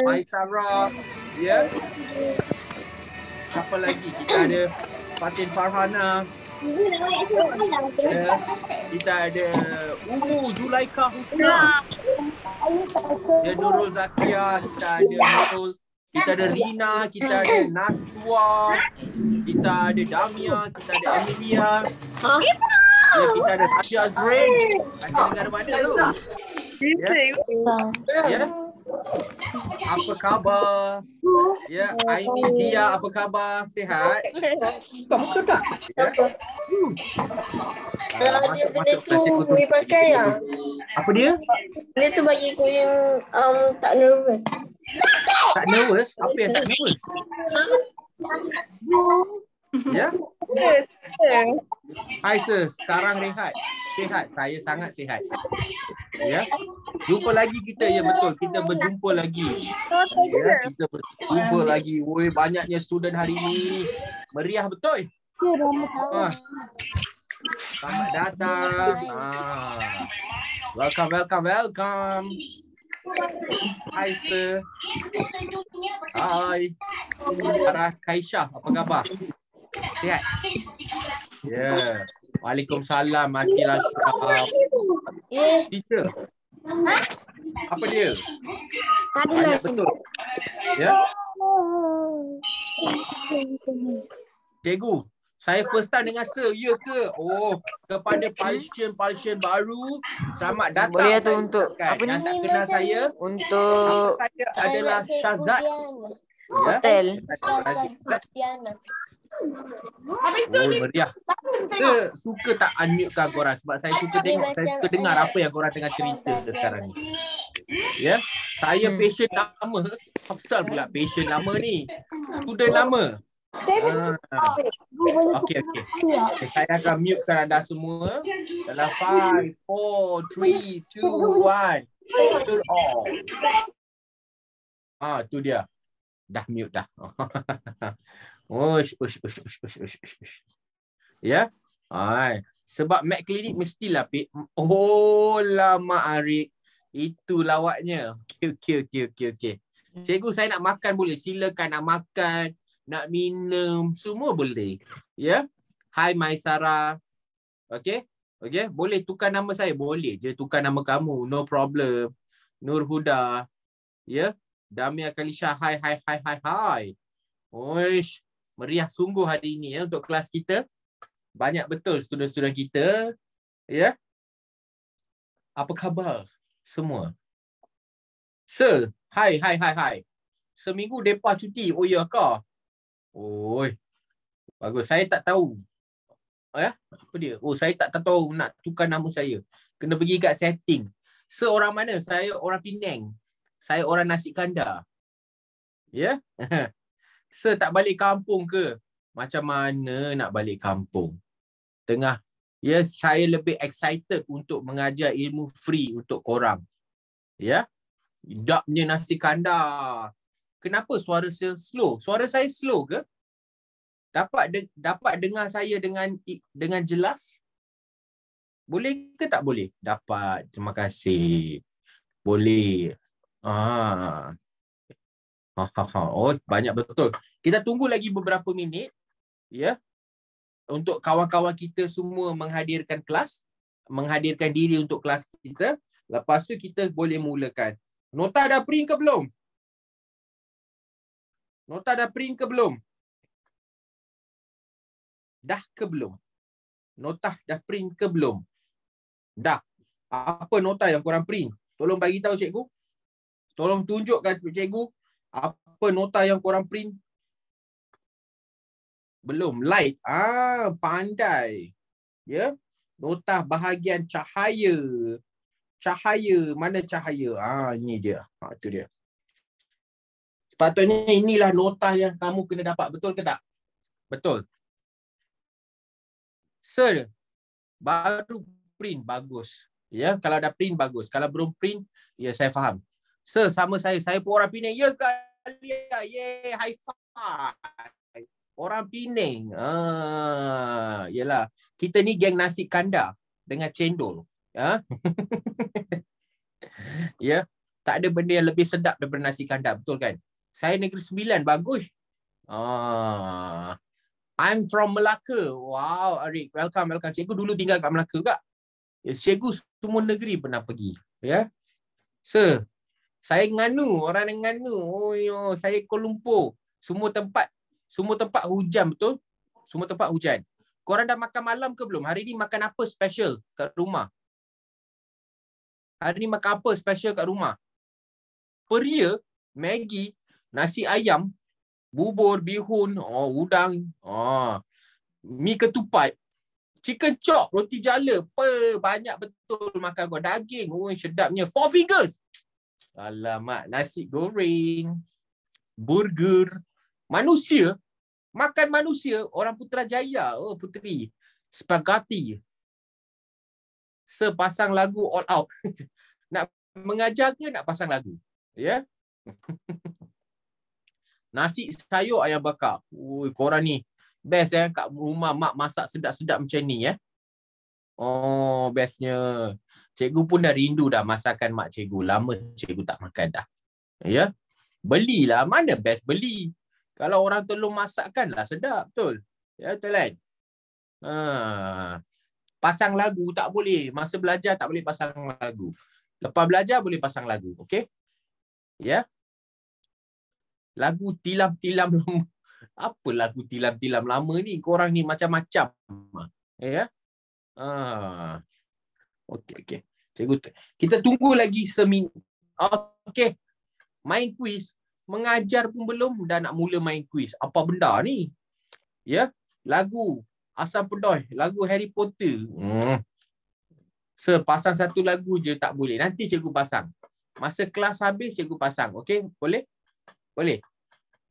Maisara. Ya. Siapa lagi? Kita ada Fatin Farhana. Ya. Kita ada Umu Zulaika Husna. Ya, Nurul Zakia. Kita ada Nurul. Kita ada Rina. Kita ada Najwa. Kita ada Damia. Kita ada Emilia. Ya, kita ada Tasha Azrin. Ada negara mana tu? Ya. Apa khabar? Ya, Aimi Dia, apa khabar? Sihat? Buka tak? Ya. Dia tu pakai ya. Apa dia? Dia tu bagi aku yang tak nervous. Tak nervous? Apa yang tak nervous? Ya. Hai sir, sekarang rehat. Sihat, saya sangat sihat. Ya. Jumpa lagi kita, ya betul. Kita berjumpa lagi. Ya, kita berjumpa lagi. Woi, banyaknya student hari ini. Meriah betul. Selamat datang. Welcome. Hai sir. Hai. Farah Kaisha, apa khabar? Sihat? Ya. Yeah. Waalaikumsalam Akil Ashraf. Teacher. Apa dia? Banyak betul. Ya. Cikgu, saya first time dengar sir, ya ke? Oh, kepada pasien baru, selamat datang. Boleh tu untuk apa ni? Yang tak kenal saya, untuk saya adalah Syazad. Hotel. Oh, meriah. Saya suka tak unmute-kan korang sebab saya suka tengok, saya suka dengar apa yang korang tengah cerita sekarang ni. Ya, saya patient lama. Apasal pula patient lama ni? Student lama. Okey. Saya akan mutekan anda semua. Dalam 5, 4, 3, 2, 1. Turn off. Tu dia. Dah mute dah. Ush. Ya. Sebab Mac Clinic mestilah oh lama Arik. Itu lawaknya. Okey. Cikgu, saya nak makan boleh? Silakan, nak makan, nak minum, semua boleh. Ya. Hai Maisara. Okey. Boleh tukar nama saya? Boleh je tukar nama kamu. No problem. Nur Huda. Ya. Damia Kalisha. Hai. Oish. Meriah sungguh hari ini ya untuk kelas kita. Banyak betul student-student kita. Ya. Apa khabar semua? Sir, hai. Seminggu depa cuti. Oh ya kah? Oi. Bagus. Saya tak tahu. Ya? Apa dia? Oh, saya tak tahu nak tukar nama saya. Kena pergi kat setting. Sir orang mana? Saya orang Penang. Saya orang Nasi Kandar. Ya? Sir tak balik kampung ke? Macam mana nak balik kampung? Yes, saya lebih excited untuk mengajar ilmu free untuk korang. Ya? Dapnya Nasi Kandar. Kenapa suara saya slow? Suara saya slow ke? Dapat dengar saya dengan jelas? Boleh ke tak boleh? Dapat. Terima kasih. Boleh. Oh, banyak betul. Kita tunggu lagi beberapa minit. Ya. Untuk kawan-kawan kita semua menghadirkan diri untuk kelas kita. Lepas tu kita boleh mulakan. Nota dah print ke belum? Dah ke belum? Nota dah print ke belum? Dah. Apa nota yang korang print? Tolong bagi tahu cikgu. Tolong tunjukkan cikgu apa nota yang korang print. Belum. Light. Pandai. Ya. Nota bahagian cahaya. Mana cahaya? Ini dia. Itu dia. Sepatutnya inilah nota yang kamu kena dapat. Betul ke tak? Betul. Sir, baru print bagus. Ya, kalau dah print bagus. Kalau belum print, ya saya faham. Sir, sama saya pun orang Penang. Ya kalian. Yeay, high five. Orang Penang. Yalah. Kita ni geng Nasi Kandar dengan cendol. Ya. Tak ada benda yang lebih sedap daripada nasi kandar, betul kan? Saya Negeri Sembilan, bagus. I'm from Melaka. Wow, Arik, welcome. Cikgu dulu tinggal kat Melaka juga. Ya, cikgu semua negeri pernah pergi. Ya. Sir, saya Nganu, orang Nganu. Oh, yo, saya Kuala Lumpur. Semua tempat hujan, betul? Semua tempat hujan. Korang dah makan malam ke belum? Hari ni makan apa special kat rumah? Hari ni makan apa special kat rumah? Peria, Maggi, nasi ayam, bubur, bihun, udang, mi ketupat, chicken chop, roti jala. Banyak betul makan kau. Daging, sedapnya. 4 figures. Alamak, nasi goreng, burger. Makan manusia, orang Putrajaya. Puteri. Spaghetti. Sepasang lagu all out. Nak mengajar ke nak pasang lagu? Ya. Nasi sayur ayam bakar. Korang ni best kat rumah mak masak sedap-sedap macam ni bestnya. Cikgu pun dah rindu dah masakan mak cikgu. Lama cikgu tak makan dah. Ya. Belilah, mana best beli. Kalau orang tolong masakkan lah sedap, betul. Ya, betul kan? Pasang lagu tak boleh. Masa belajar tak boleh pasang lagu. Lepas belajar boleh pasang lagu. Okey? Ya. Lagu tilam-tilam lama. Apa lagu tilam-tilam lama ni? Korang ni macam-macam. Ya. Okey. Cikgu, kita tunggu lagi seminggu. Okey. Main kuis. Mengajar pun belum dah nak mula main kuis. Apa benda ni? Ya. Lagu Asam Pedas. Lagu Harry Potter. Pasang satu lagu je tak boleh. Nanti cikgu pasang. Masa kelas habis cikgu pasang. Okey? Boleh? Boleh?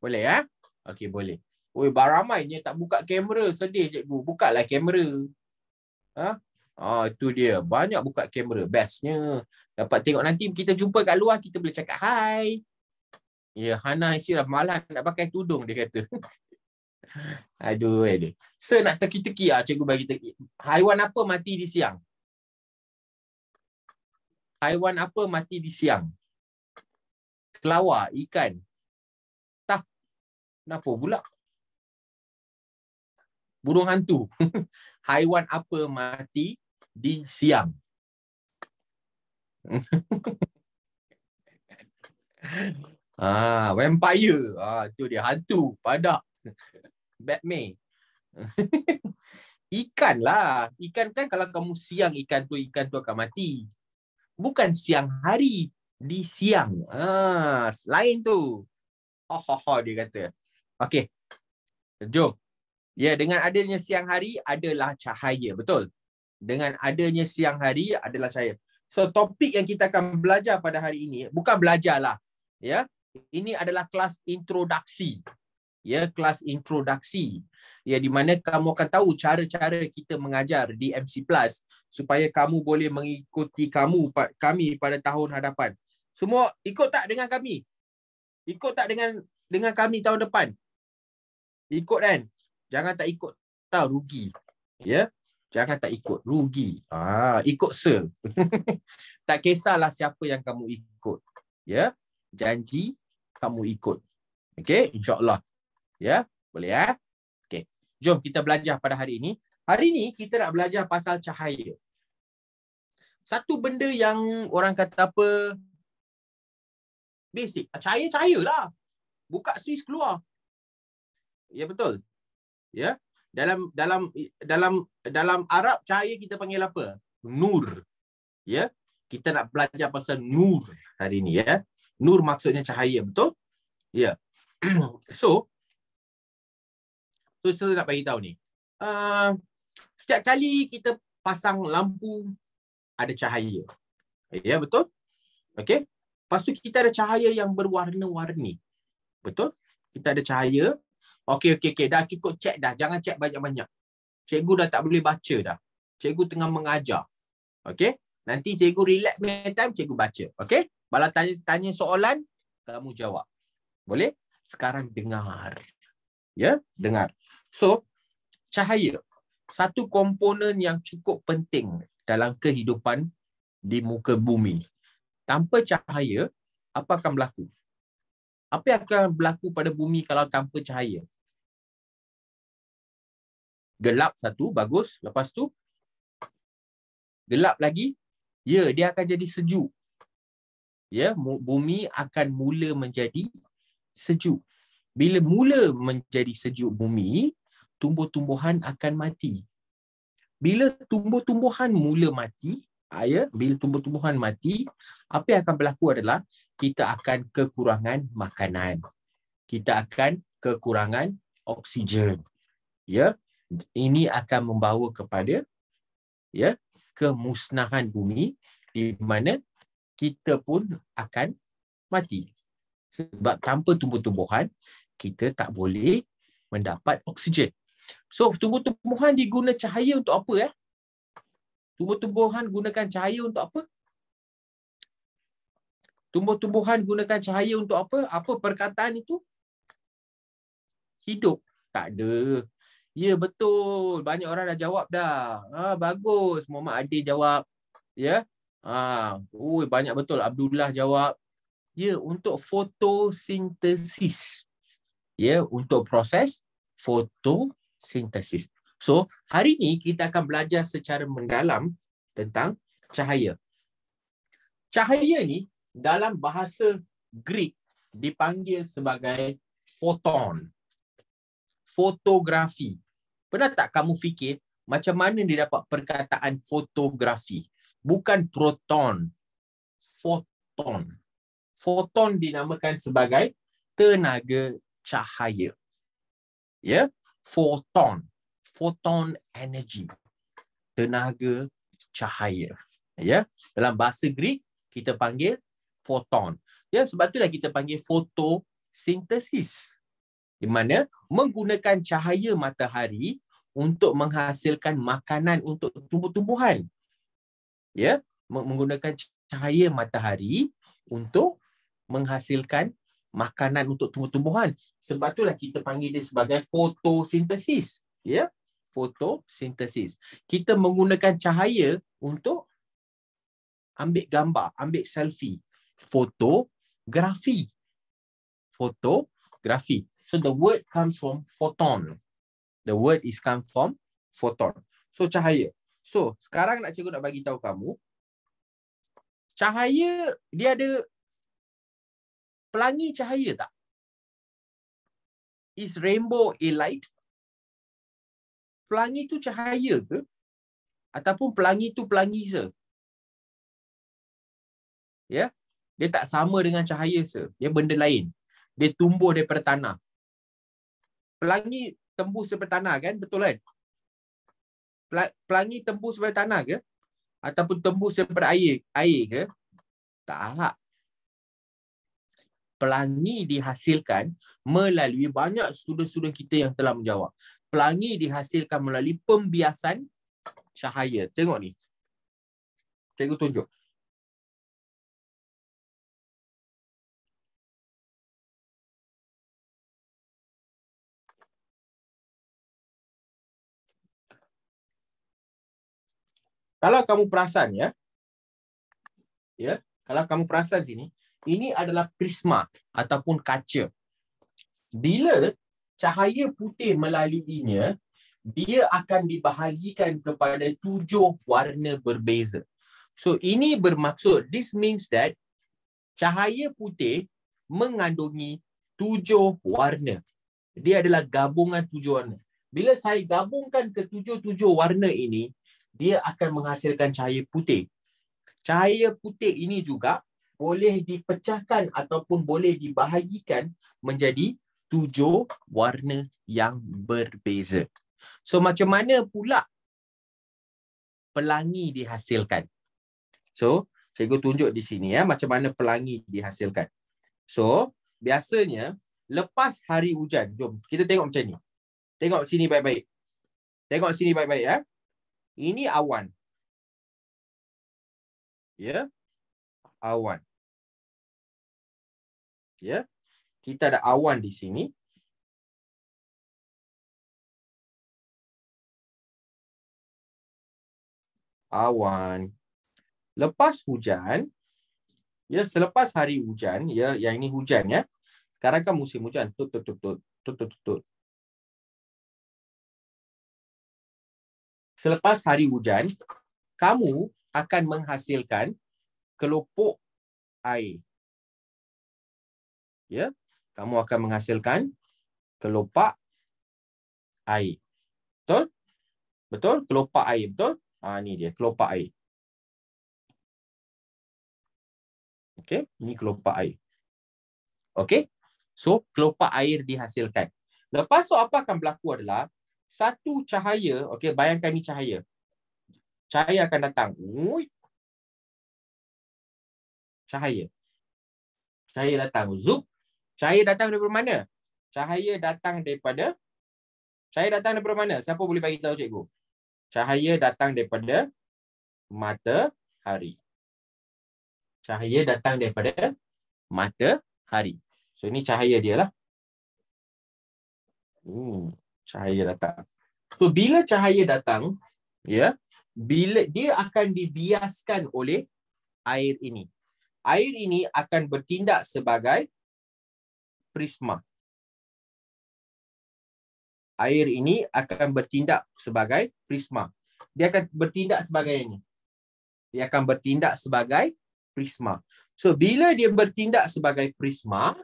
Boleh, ha? Okey, boleh. Ramainya tak buka kamera. Sedih cikgu. Bukalah kamera. Itu dia. Banyak buka kamera. Bestnya. Dapat tengok nanti kita jumpa kat luar, kita boleh cakap hai. Ya, Hana Isyirah malah nak pakai tudung, dia kata. Aduh. Nak teki-teki cikgu bagi teki. Haiwan apa mati di siang? Haiwan apa mati di siang? Kelawar, ikan. Tak. Kenapa pula? Burung hantu. Haiwan apa mati di siang? Vampire. Itu dia, hantu, padak. Batman. Ikan lah. Ikan kan kalau kamu siang ikan tu akan mati. Bukan siang hari, di siang. Lain tu. Dia kata. Okey. Jom. Ya, dengan adanya siang hari adalah cahaya, betul? Dengan adanya siang hari adalah cahaya. So, topik yang kita akan belajar pada hari ini, bukan belajarlah. Ya. Ini adalah kelas introduksi. Ya, kelas introduksi. Ya, di mana kamu akan tahu cara-cara kita mengajar di MC Plus supaya kamu boleh mengikuti kami pada tahun hadapan. Semua ikut tak dengan kami? Ikut tak dengan kami tahun depan? Ikut kan? Jangan tak ikut, tahu rugi. Ya? Jangan tak ikut, rugi. Ikut sir. Tak kisahlah siapa yang kamu ikut. Ya? Janji kamu ikut. Okey, insya-Allah. Ya, boleh ya? Okey. Jom kita belajar pada hari ini. Hari ini kita nak belajar pasal cahaya. Satu benda yang orang kata apa? Basic. Cahaya lah. Buka suis keluar. Ya, betul. Ya. Dalam Arab cahaya kita panggil apa? Nur. Ya. Kita nak belajar pasal nur hari ini ya. Nur maksudnya cahaya, betul? Ya. So saya nak bagi tahu ni. Setiap kali kita pasang lampu ada cahaya. Ya, betul? Okey. Lepas tu kita ada cahaya yang berwarna-warni. Betul? Kita ada cahaya. Okey. Dah cukup cek dah. Jangan cek banyak-banyak. Cikgu dah tak boleh baca dah. Cikgu tengah mengajar. Okey? Nanti cikgu relax punya time, cikgu baca. Okey? Kalau tanya soalan, kamu jawab. Boleh? Sekarang dengar. Ya? Dengar. So, cahaya. Satu komponen yang cukup penting dalam kehidupan di muka bumi. Tanpa cahaya, apa akan berlaku? Apa yang akan berlaku pada bumi kalau tanpa cahaya? Gelap satu, bagus. Lepas tu, gelap lagi, ya, dia akan jadi sejuk. Ya, bumi akan mula menjadi sejuk. Bila mula menjadi sejuk bumi, tumbuh-tumbuhan akan mati. Bila tumbuh-tumbuhan mula mati, bila tumbuh-tumbuhan mati, apa yang akan berlaku adalah kita akan kekurangan makanan. Kita akan kekurangan oksigen. Ya, ini akan membawa kepada kemusnahan bumi di mana kita pun akan mati. Sebab tanpa tumbuh-tumbuhan, kita tak boleh mendapat oksigen. So, tumbuh-tumbuhan diguna cahaya untuk apa? Tumbuh-tumbuhan gunakan cahaya untuk apa? Tumbuh-tumbuhan gunakan cahaya untuk apa? Apa perkataan itu? Hidup. Tak ada. Ya, betul. Banyak orang dah jawab dah. Bagus. Muhammad Adil jawab. Ya. Banyak betul. Abdullah jawab. Ya, untuk fotosintesis. Ya, untuk proses fotosintesis. So, hari ini kita akan belajar secara mendalam tentang cahaya. Cahaya ni dalam bahasa Greek dipanggil sebagai foton. Fotografi. Pernah tak kamu fikir macam mana dia dapat perkataan fotografi? Bukan proton. Foton. Foton dinamakan sebagai tenaga cahaya. Ya, foton. Photon energy. Tenaga cahaya. Ya, dalam bahasa Greek kita panggil foton. Ya, sebab itulah kita panggil fotosintesis. Di mana menggunakan cahaya matahari untuk menghasilkan makanan untuk tumbuh-tumbuhan. Ya, menggunakan cahaya matahari untuk menghasilkan makanan untuk tumbuh-tumbuhan. Sebab itulah kita panggil dia sebagai fotosintesis. Ya, fotosintesis. Kita menggunakan cahaya untuk ambil gambar, ambil selfie. Fotografi. Fotografi. So the word comes from photon. The word is come from photon. So cahaya. So sekarang cikgu nak bagi tahu kamu, cahaya dia ada pelangi cahaya tak? Is rainbow a light? Pelangi tu cahaya ke? Ataupun pelangi tu pelangi se? Ya, dia tak sama dengan cahaya se. Dia benda lain. Dia tumbuh daripada tanah. Pelangi tembus daripada tanah kan? Betul kan? Pelangi tembus daripada tanah ke? Ataupun tembus daripada air ke? Tak. Pelangi dihasilkan melalui banyak student-student kita yang telah menjawab. Pelangi dihasilkan melalui pembiasan cahaya. Tengok ni. Cikgu tunjuk. Kalau kamu perasan kalau kamu perasan sini, ini adalah prisma ataupun kaca. Bila cahaya putih melaluinya, dia akan dibahagikan kepada 7 warna berbeza. So ini bermaksud, this means that cahaya putih mengandungi 7 warna. Dia adalah gabungan 7 warna. Bila saya gabungkan ke 7 warna ini, dia akan menghasilkan cahaya putih. Cahaya putih ini juga boleh dipecahkan ataupun boleh dibahagikan menjadi 7 warna yang berbeza. So macam mana pula pelangi dihasilkan? So cikgu tunjuk di sini macam mana pelangi dihasilkan. So biasanya lepas hari hujan, jom kita tengok macam ni. Tengok sini baik-baik. Tengok sini baik-baik Ini awan. Ya. Awan. Ya. Kita ada awan di sini. Awan. Lepas hujan, Ya, selepas hari hujan, ya, yang ini hujan ya. Sekarang kan musim hujan. Tut tut tut tut tut tut tut. Selepas hari hujan, kamu akan menghasilkan kelopak air. Ya, kamu akan menghasilkan kelopak air. Betul? Betul? Kelopak air, betul? Ni dia, kelopak air. Okey, ni kelopak air. Okey? So, kelopak air dihasilkan. Lepas tu apa akan berlaku adalah satu cahaya, okey, bayangkan ni cahaya. Cahaya akan datang. Ui. Cahaya. Cahaya datang. Zup. Cahaya datang daripada mana? Cahaya datang daripada mana? Siapa boleh bagi tahu cikgu? Cahaya datang daripada matahari. Cahaya datang daripada matahari. So, ini cahaya dia lah. Cahaya datang. So, bila cahaya datang, ya, bila dia akan dibiaskan oleh air ini. Air ini akan bertindak sebagai prisma. Air ini akan bertindak sebagai prisma. Dia akan bertindak sebagai ini. Dia akan bertindak sebagai prisma. So, bila dia bertindak sebagai prisma,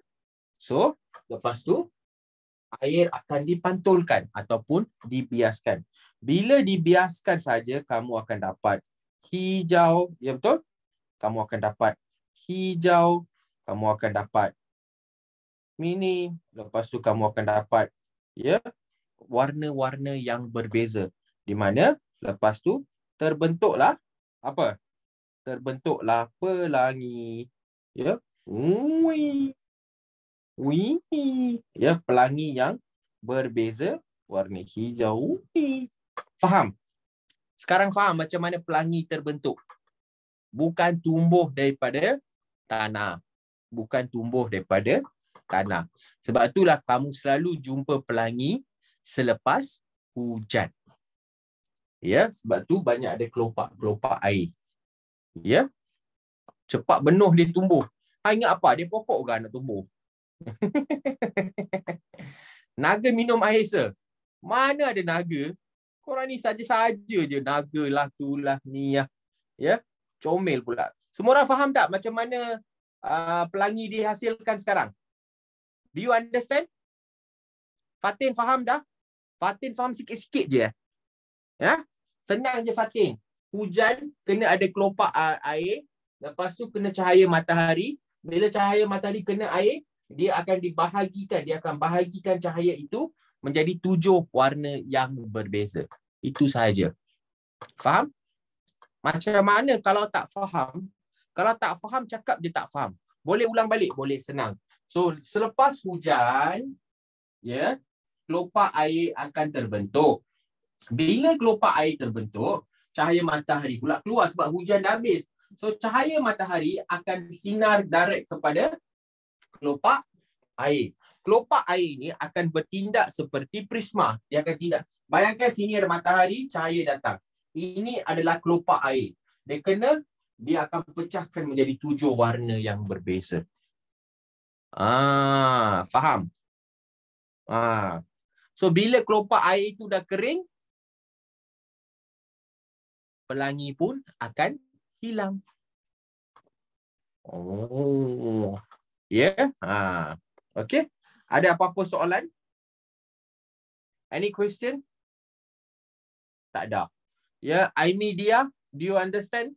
so, lepas tu, air akan dipantulkan ataupun dibiaskan. Bila dibiaskan saja, kamu akan dapat hijau. Ya, betul? Kamu akan dapat hijau. Kamu akan dapat mini. Lepas tu, kamu akan dapat, ya, warna-warna yang berbeza. Di mana lepas tu terbentuklah apa? Terbentuklah pelangi. Ya. Ui. Ya, pelangi yang berbeza warna hijau. Faham? Sekarang faham macam mana pelangi terbentuk? Bukan tumbuh daripada tanah. Bukan tumbuh daripada tanah. Sebab itulah kamu selalu jumpa pelangi selepas hujan. Ya, sebab tu banyak ada kelopak-kelopak air. Ya. Cepat benuh dia tumbuh. Ingat apa? Dia pokok kan nak tumbuh. Naga minum air se. Mana ada naga? Korang ni saja-saja je. Naga lah, tu lah, ni lah. Ya. Comel pula. Semua orang faham tak macam mana pelangi dihasilkan sekarang? Do you understand? Fatin faham dah? Fatin faham sikit-sikit je. Ya? Senang je Fatin. Hujan kena ada kelopak air. Lepas tu kena cahaya matahari. Bila cahaya matahari kena air, dia akan dibahagikan. Dia akan bahagikan cahaya itu menjadi 7 warna yang berbeza. Itu sahaja. Faham? Macam mana kalau tak faham? Kalau tak faham, cakap je tak faham. Boleh ulang balik? Boleh, senang. So, selepas hujan, ya, kelopak air akan terbentuk. Bila kelopak air terbentuk, cahaya matahari pula keluar sebab hujan dah habis. So, cahaya matahari akan sinar direct kepada kelopak air. Kelopak air ini akan bertindak seperti prisma. Dia akan tindak. Bayangkan sini ada matahari, cahaya datang. Ini adalah kelopak air. Dia akan pecahkan menjadi 7 warna yang berbeza. Faham? So, bila kelopak air itu dah kering, pelangi pun akan hilang. Oh. Ya. Yeah. Okay. Ada apa-apa soalan? Any question? Tak ada. Ya, Aimi dia, do you understand?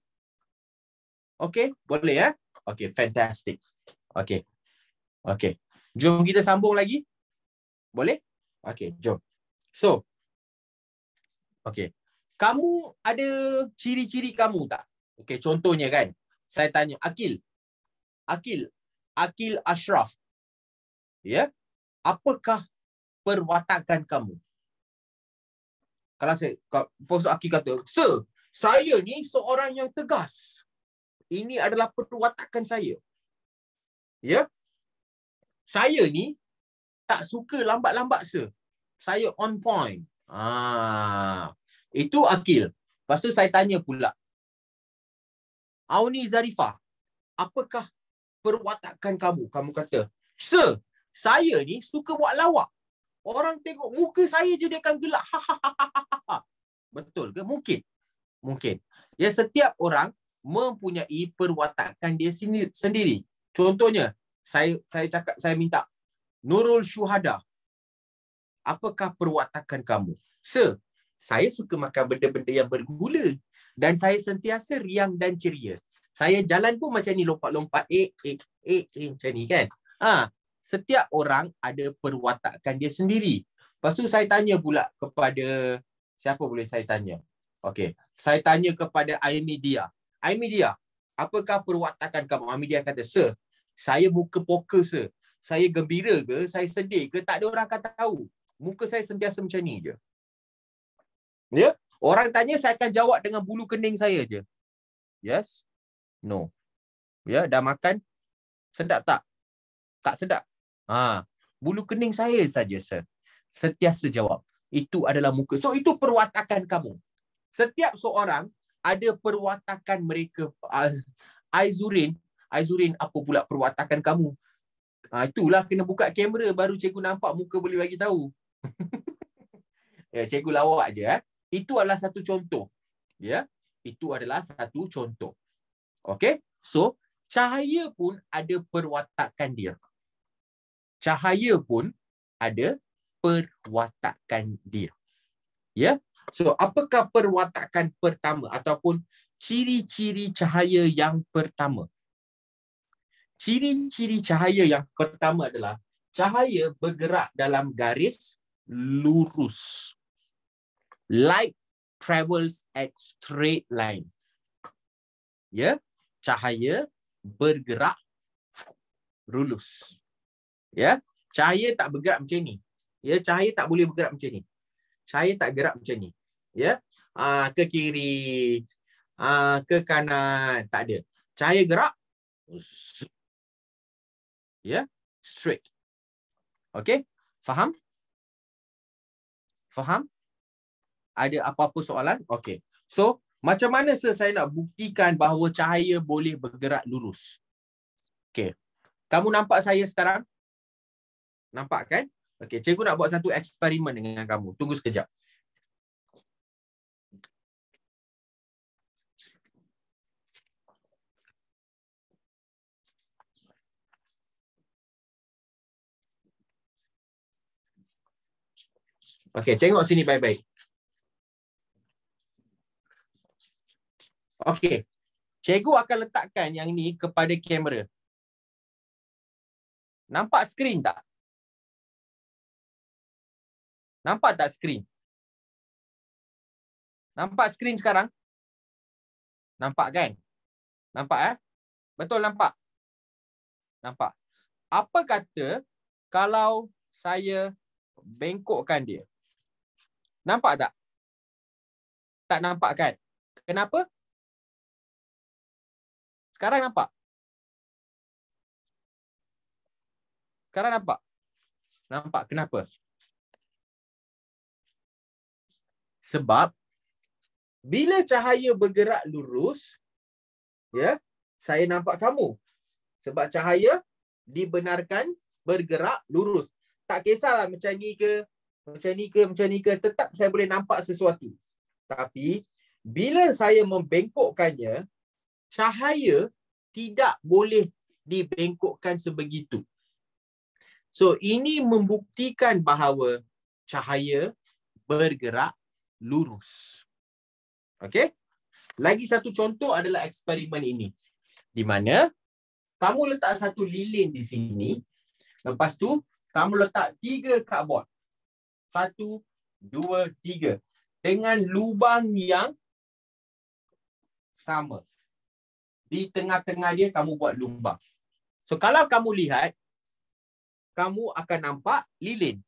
Okay, boleh ya? Okay, fantastic. Okay. Okay. Jom kita sambung lagi. Boleh? Okay, jom. So, okay. Kamu ada ciri-ciri kamu tak? Okay, contohnya kan. Saya tanya, Akil Ashraf. Ya? Apakah perwatakan kamu? Kalau Akil kata, Sir, saya ni seorang yang tegas. Ini adalah perwatakan saya. Ya? Saya ni tak suka lambat-lambat, Sir. Saya on point. Itu Akil. Lepas tu saya tanya pula, Auni Zarifah, apakah perwatakan kamu. Kamu kata, "Sir, saya ni suka buat lawak. Orang tengok muka saya je dia akan gelak." Betul ke? Mungkin. Mungkin. Ya, setiap orang mempunyai perwatakan dia sendiri. Contohnya, saya minta, Nurul Syuhada, apakah perwatakan kamu? Sir, saya suka makan benda-benda yang bergula dan saya sentiasa riang dan ceria. Saya jalan pun macam ni, lompat-lompat, macam ni kan. Setiap orang ada perwatakan dia sendiri. Lepas tu saya tanya pula kepada, siapa boleh saya tanya? Okey, saya tanya kepada Aimedia. Aimedia, apakah perwatakan kamu? Aimedia kata, "Sir, saya muka poker, sir. Saya gembira ke, saya sedih ke, tak ada orang akan tahu. Muka saya sentiasa macam ni je." Ya? Orang tanya, saya akan jawab dengan bulu kening saya je. Yes? No. Ya, dah makan? Sedap tak? Tak sedap. Bulu kening saya saja, sir. Sentiasa jawab. Itu adalah muka. So, itu perwatakan kamu. Setiap seorang ada perwatakan mereka. Aizurin, apa pula perwatakan kamu? Itulah, kena buka kamera baru cikgu nampak muka boleh bagi tahu. Ya, cikgu lawak je. Itu adalah satu contoh. Ya, itu adalah satu contoh. Okey? So, cahaya pun ada perwatakan dia. Cahaya pun ada perwatakan dia. Ya? So, apakah perwatakan pertama ataupun ciri-ciri cahaya yang pertama? Ciri-ciri cahaya yang pertama adalah cahaya bergerak dalam garis lurus. Light travels at straight line. Ya, cahaya bergerak lurus. Ya, cahaya tak bergerak macam ni. Ya, cahaya tak boleh bergerak macam ni. Cahaya tak gerak macam ni. Ya, ke kiri, ke kanan, tak ada. Cahaya gerak, ya, straight. Okey, faham? Faham? Ada apa-apa soalan? Okey. So, macam mana saya nak buktikan bahawa cahaya boleh bergerak lurus? Okey. Kamu nampak saya sekarang? Nampak kan? Okey, cikgu nak buat satu eksperimen dengan kamu. Tunggu sekejap. Okey, tengok sini baik-baik. Okey. Cikgu akan letakkan yang ni kepada kamera. Nampak skrin tak? Nampak tak skrin? Nampak skrin sekarang? Nampak kan? Nampak Betul nampak? Nampak. Apa kata kalau saya bengkokkan dia? Nampak tak? Tak nampak kan? Kenapa? Sekarang nampak? Sekarang nampak? Nampak. Kenapa? Sebab bila cahaya bergerak lurus, ya, saya nampak kamu. Sebab cahaya dibenarkan bergerak lurus. Tak kisahlah macam ni ke, macam ni ke, macam ni ke, tetap saya boleh nampak sesuatu. Tapi bila saya membengkokkannya, cahaya tidak boleh dibengkokkan sebegitu. So, ini membuktikan bahawa cahaya bergerak lurus. Okey? Lagi satu contoh adalah eksperimen ini. Di mana kamu letak satu lilin di sini. Lepas tu, kamu letak 3 cardboard. 1, 2, 3. Dengan lubang yang sama. Di tengah-tengah dia, kamu buat lubang. So, kalau kamu lihat, kamu akan nampak lilin.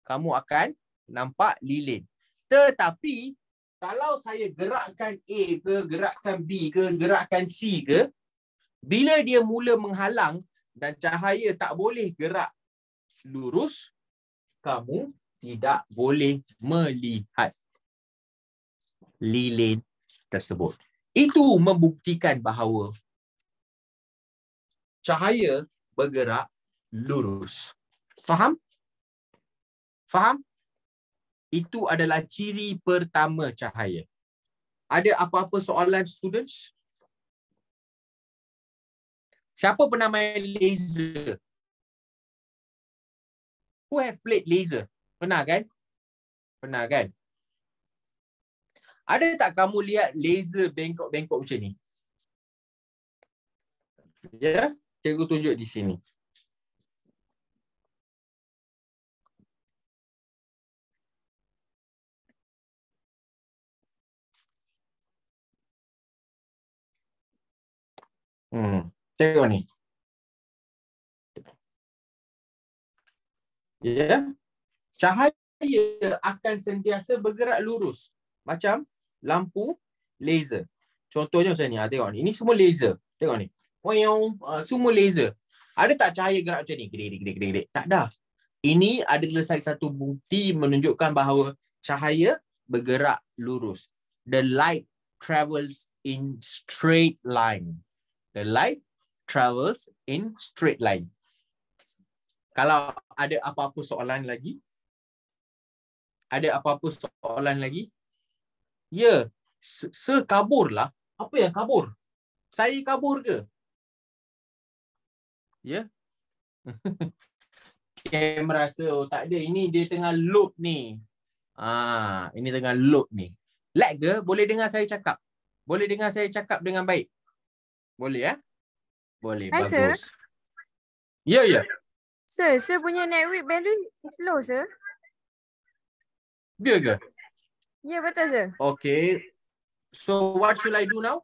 Kamu akan nampak lilin. Tetapi, kalau saya gerakkan A ke, gerakkan B ke, gerakkan C ke, bila dia mula menghalang dan cahaya tak boleh gerak lurus, kamu tidak boleh melihat lilin tersebut. Itu membuktikan bahawa cahaya bergerak lurus. Faham? Faham? Itu adalah ciri pertama cahaya. Ada apa-apa soalan students? Siapa pernah main laser? Who have played laser? Pernah kan? Pernah kan? Ada tak kamu lihat laser bengkok-bengkok macam ni? Ya, cikgu tunjuk di sini. Tengok ni. Ya. Cahaya akan sentiasa bergerak lurus. Macam lampu laser. Contohnya macam ni. Tengok ni. Ini semua laser. Tengok ni. Semua laser. Ada tak cahaya gerak macam ni? Gede. Tak ada. Ini adalah satu bukti menunjukkan bahawa cahaya bergerak lurus. The light travels in straight line. The light travels in straight line. Kalau ada apa-apa soalan lagi? Ada apa-apa soalan lagi? Ya, kabur lah. Apa yang kabur? Saya kabur ke? Ya. Kamera rasa tak ada. Ini dia tengah load ni. Ini tengah load ni. Lag ke? Boleh dengar saya cakap? Boleh dengar saya cakap dengan baik? Boleh ya? Boleh, Hai, bagus. Ya. Sir punya network bandwidth slow, sir. Dia ke? Ya, betul, sir. Okay. So, what should I do now?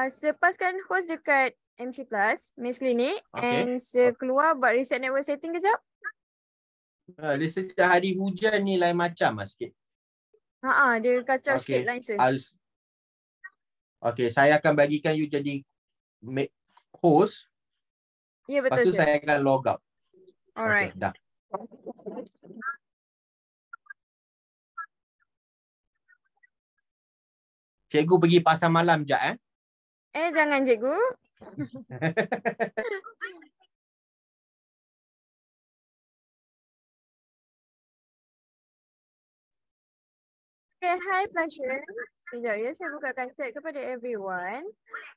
Sir paskan host dekat MC Plus, Maze Clinic. Okay. And sir keluar buat reset network setting kejap. Dia sejak hari hujan ni lain macam lah sikit. Dia kacau sikit line, sir. Okay, saya akan bagikan you jadi host. Ya, betul, Lepas tu sir. saya akan log out. Alright. Okay, dah. Cikgu pergi pasar malam sekejap Jangan, cikgu. Okay, hi Passion. Sekejap ya, saya bukakan chat kepada everyone.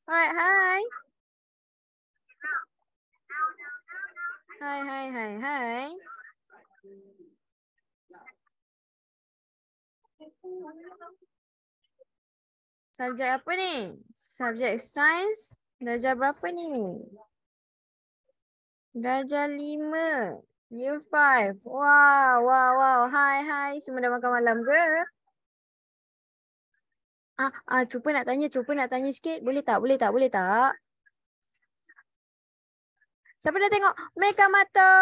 Alright, hi. Hi. Subjek apa ni? Subjek sains. Darjah berapa ni? Darjah 5. Year 5. Wow. Hi. Semua dah makan malam ke? Trupa nak tanya sikit. Boleh tak? Siapa dah tengok Mekamoto?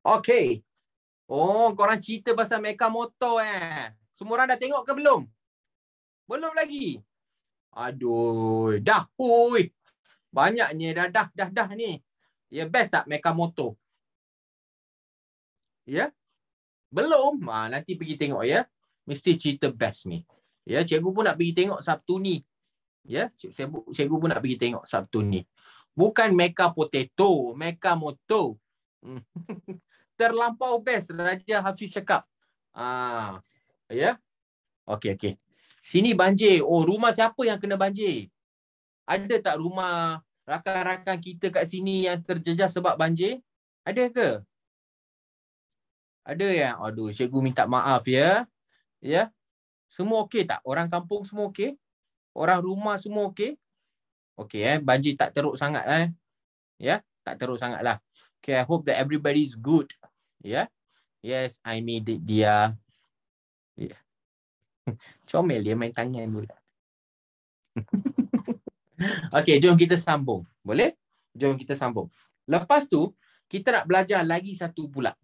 Okay. Oh, korang cerita pasal Mekamoto Semua orang dah tengok ke belum? Belum lagi? Aduh, dah. Hui. Banyaknya dah ni. Ya, best tak Mekamoto? Ya? Belum? Nanti pergi tengok ya. Mesti cerita best ni. Ya, cikgu pun nak pergi tengok Sabtu ni. Ya, cikgu pun nak pergi tengok Sabtu ni. Bukan Mecha Potato, Mekamoto. Terlampau best, Raja Hafiz cakap. Ya. Okey. Sini banjir. Oh, rumah siapa yang kena banjir? Ada tak rumah rakan-rakan kita kat sini yang terjejas sebab banjir? Ada ke? Ada ya? Aduh, cikgu minta maaf ya. Ya. Semua okey tak? Orang kampung semua okey? Orang rumah semua okey? Okey banjir tak teruk sangat Ya, tak teruk sangatlah. Okay, I hope that everybody is good. Yeah. Yes, I made it dia. Yeah. Comel dia main tangan pula. Okay, jom kita sambung. Boleh? Jom kita sambung. Lepas tu, kita nak belajar lagi satu pula.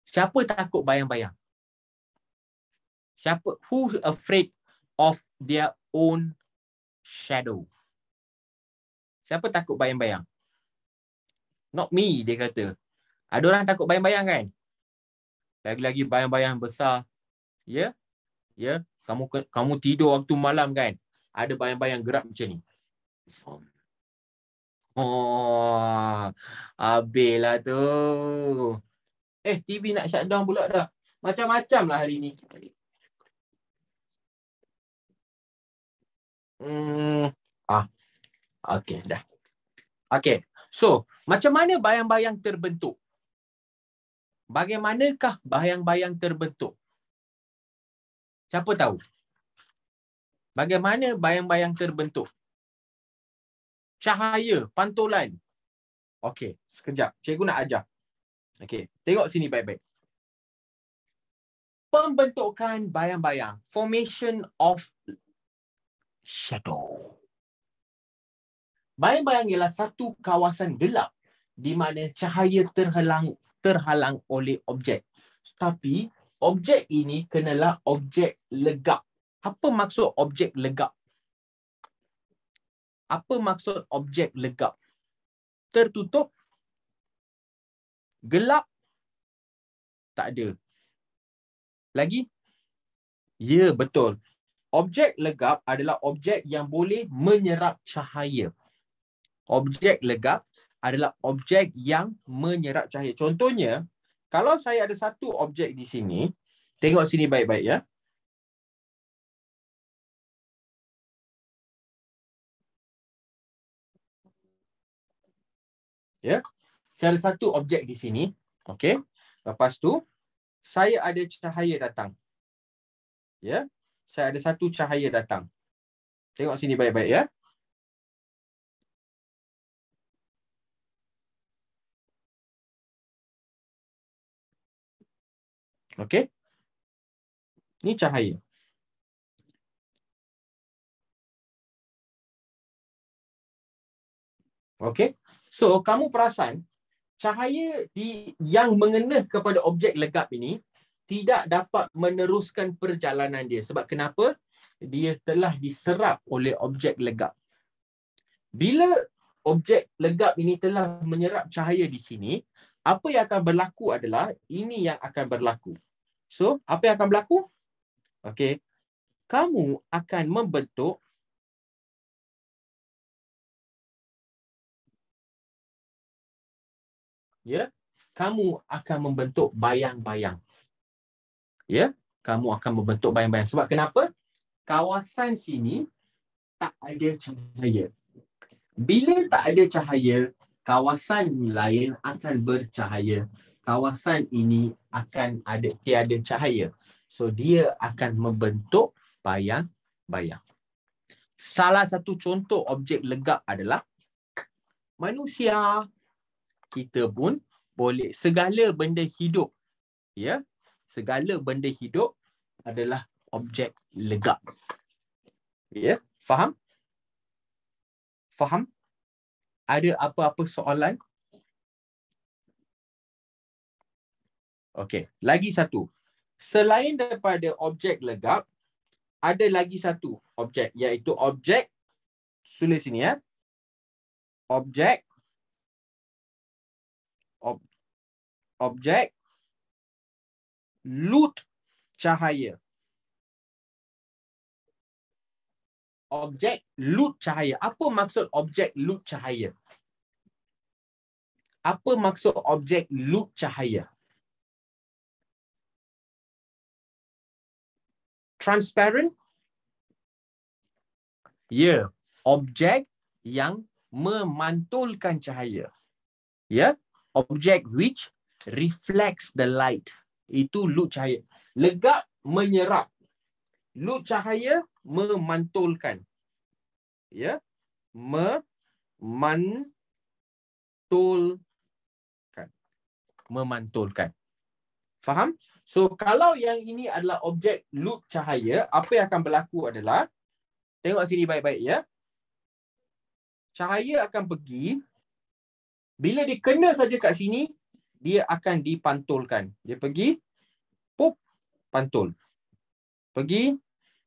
Siapa takut bayang-bayang? Who afraid of their own shadow? Siapa takut bayang-bayang? Not me, dia kata. Ada orang takut bayang-bayang kan? Lagi-lagi bayang-bayang besar. Ya? Ya? Kamu tidur waktu malam kan? Ada bayang-bayang gerak macam ni. Oh, habislah tu. TV nak shutdown pula dah. Macam-macam lah hari ni. Okey, dah. Okey. So, macam mana bayang-bayang terbentuk? Bagaimanakah bayang-bayang terbentuk? Siapa tahu? Bagaimana bayang-bayang terbentuk? Cahaya, pantulan. Okey, sekejap. Cikgu nak ajar. Okey, tengok sini baik-baik. Pembentukan bayang-bayang. Formation of shadow. Bayang-bayang ialah satu kawasan gelap di mana cahaya terhalang oleh objek. Tapi objek ini kenalah objek legap. Apa maksud objek legap? Apa maksud objek legap? Tertutup, gelap, tak ada. Lagi? Ya, betul. Objek legap adalah objek yang boleh menyerap cahaya. Objek legap adalah objek yang menyerap cahaya. Contohnya, kalau saya ada satu objek di sini, tengok sini baik-baik ya. Ya. Saya ada satu objek di sini. Okey. Lepas tu, saya ada cahaya datang. Ya. Saya ada satu cahaya datang. Tengok sini baik-baik ya. Okey. Ni cahaya. Okey. So, kamu perasan cahaya yang mengena kepada objek legap ini tidak dapat meneruskan perjalanan dia. Sebab kenapa? Dia telah diserap oleh objek legap. Bila objek legap ini telah menyerap cahaya di sini, apa yang akan berlaku adalah ini yang akan berlaku. So, apa yang akan berlaku? Okey. Kamu akan membentuk kamu akan membentuk bayang-bayang. Ya, kamu akan membentuk bayang-bayang. Sebab kenapa? Kawasan sini tak ada cahaya. Bila tak ada cahaya, kawasan lain akan bercahaya. Kawasan ini akan tiada cahaya. So, dia akan membentuk bayang-bayang. Salah satu contoh objek legap adalah manusia. Kita pun boleh, segala benda hidup, ya, segala benda hidup adalah objek legap. Ya, faham? Faham? Ada apa-apa soalan? Okey, lagi satu. Selain daripada objek legap, ada lagi satu objek, iaitu objek, tulis sini ya. Objek lut cahaya. Objek lut cahaya. Apa maksud objek lut cahaya? Apa maksud objek lut cahaya? Transparent? Ya, objek yang memantulkan cahaya. Ya, objek which reflects the light. Itu lut cahaya. Legap menyerap. Lut cahaya memantulkan. Ya, memantulkan. Faham? So, kalau yang ini adalah objek lut cahaya, apa yang akan berlaku adalah, tengok sini baik-baik ya. Cahaya akan pergi, bila dia kena saja kat sini, dia akan dipantulkan. Dia pergi, pup, pantul. Pergi,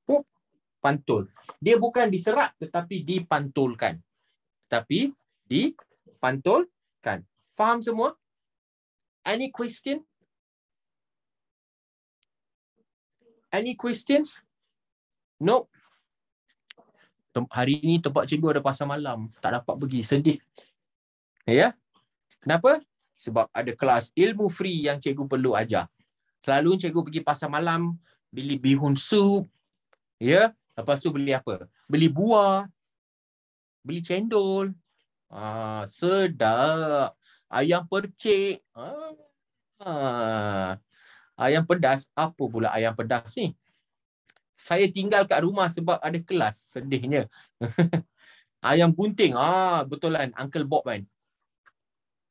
pup, pantul. Dia bukan diserap tetapi dipantulkan. Dipantulkan. Faham semua? Any question? Any questions? Nope. Hari ni tempat cikgu ada pasar malam. Tak dapat pergi. Sedih. Ya? Kenapa? Sebab ada kelas ilmu free yang cikgu perlu ajar. Selalu cikgu pergi pasar malam, beli bihun sup. Ya? Lepas tu beli apa? Beli buah. Beli cendol. Sedap. Ayam percik. Ayam pedas. Apa pula ayam pedas ni? Saya tinggal kat rumah sebab ada kelas. Sedihnya. Ayam gunting. Betulan. Uncle Bob kan.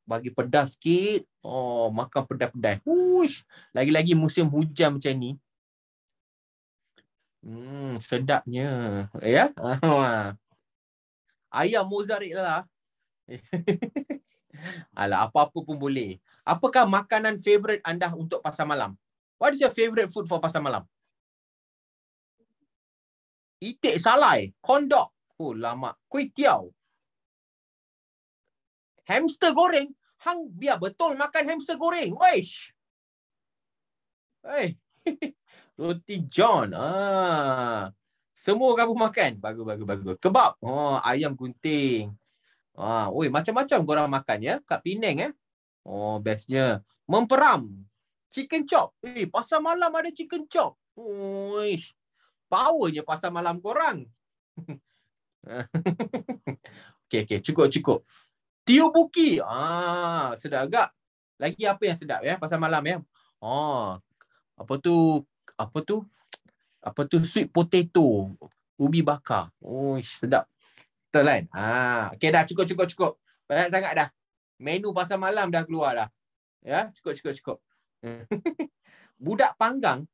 Bagi pedas sikit. Makan pedas-pedas. Wush. Lagi-lagi musim hujan macam ni. Sedapnya. Ya? Ayam mozzarella. Alah, apa-apa pun boleh. Apakah makanan favorite anda untuk pasar malam? What is your favorite food for pasar malam? Itik salai, kondok. Oh, lama. Kuih tiaw. Hamster goreng. Hang biar betul makan hamster goreng. Wesh. Hey. Roti John. Semua kamu makan. Bagus. Kebab. Ayam gunting. Macam-macam korang makan ya. Kat Penang bestnya. Memperam. Chicken chop. Pasar malam ada chicken chop. Uish. Powernya pasar malam korang. Okay. Cukup. Tiubuki. Sedap agak. Lagi apa yang sedap ya pasar malam ya? Apa tu sweet potato. Ubi bakar. Sedap. Betul kan? Okay dah, cukup. Banyak sangat dah. Menu pasar malam dah keluar dah. Ya, cukup. Budak panggang.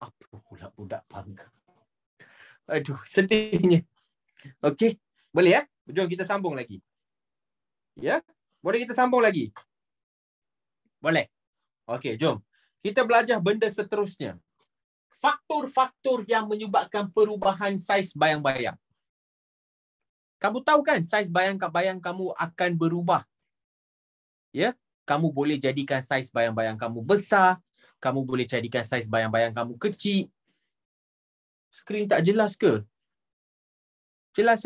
Apa pula budak panggang? Aduh, sedihnya. Okey, boleh ya? Jom kita sambung lagi. Ya? Boleh kita sambung lagi? Boleh. Okey, jom. Kita belajar benda seterusnya. Faktor-faktor yang menyebabkan perubahan saiz bayang-bayang. Kamu tahu kan saiz bayang-bayang kamu akan berubah. Ya? Kamu boleh jadikan saiz bayang-bayang kamu besar, kamu boleh jadikan saiz bayang-bayang kamu kecil. Skrin tak jelas ke? Jelas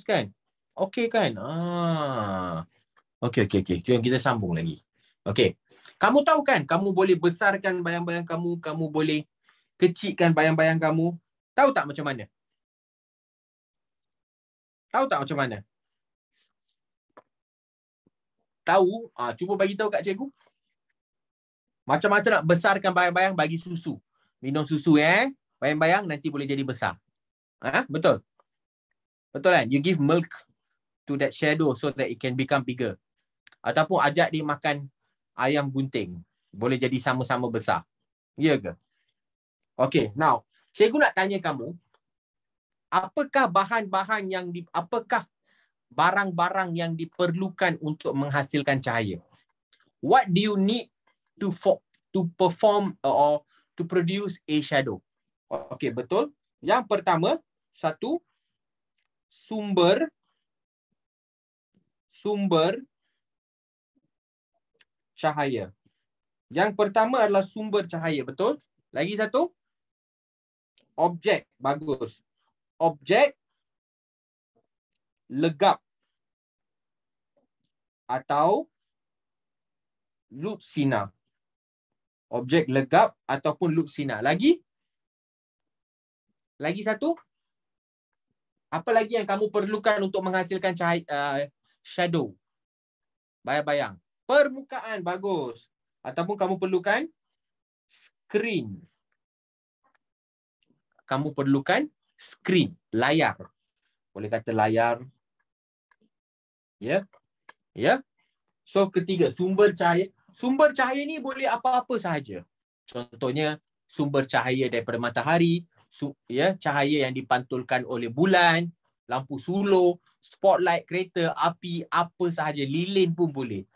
kan? Okey kan? Okey. Jom kita sambung lagi. Okey. Kamu tahu kan kamu boleh besarkan bayang-bayang kamu, kamu boleh kecilkan bayang-bayang kamu. Tahu tak macam mana? Tahu? Cuba bagi tahu kat cikgu. Macam-macam nak besarkan bayang-bayang, bagi susu. Minum susu bayang-bayang nanti boleh jadi besar. Betul? Betul kan? You give milk to that shadow so that it can become bigger. Ataupun ajak dia makan ayam gunting. Boleh jadi sama-sama besar. Ya ke? Okay, now. Cikgu nak tanya kamu, apakah apakah barang-barang yang diperlukan untuk menghasilkan cahaya? What do you need to perform or to produce a shadow? Okay, betul. Yang pertama, satu, sumber cahaya. Yang pertama adalah sumber cahaya, betul? Lagi satu, objek. Bagus. Objek legap atau loop sinar. Objek legap ataupun loop sinar. Lagi satu. Apa lagi yang kamu perlukan untuk menghasilkan cahaya, shadow? Bayang-bayang. Permukaan. Bagus. Ataupun kamu perlukan screen. Layar. Boleh kata layar. Ya. So ketiga, sumber cahaya. Sumber cahaya ni boleh apa-apa sahaja. Contohnya sumber cahaya daripada matahari, cahaya yang dipantulkan oleh bulan, lampu sulur, spotlight, kereta, api, apa sahaja, lilin pun boleh.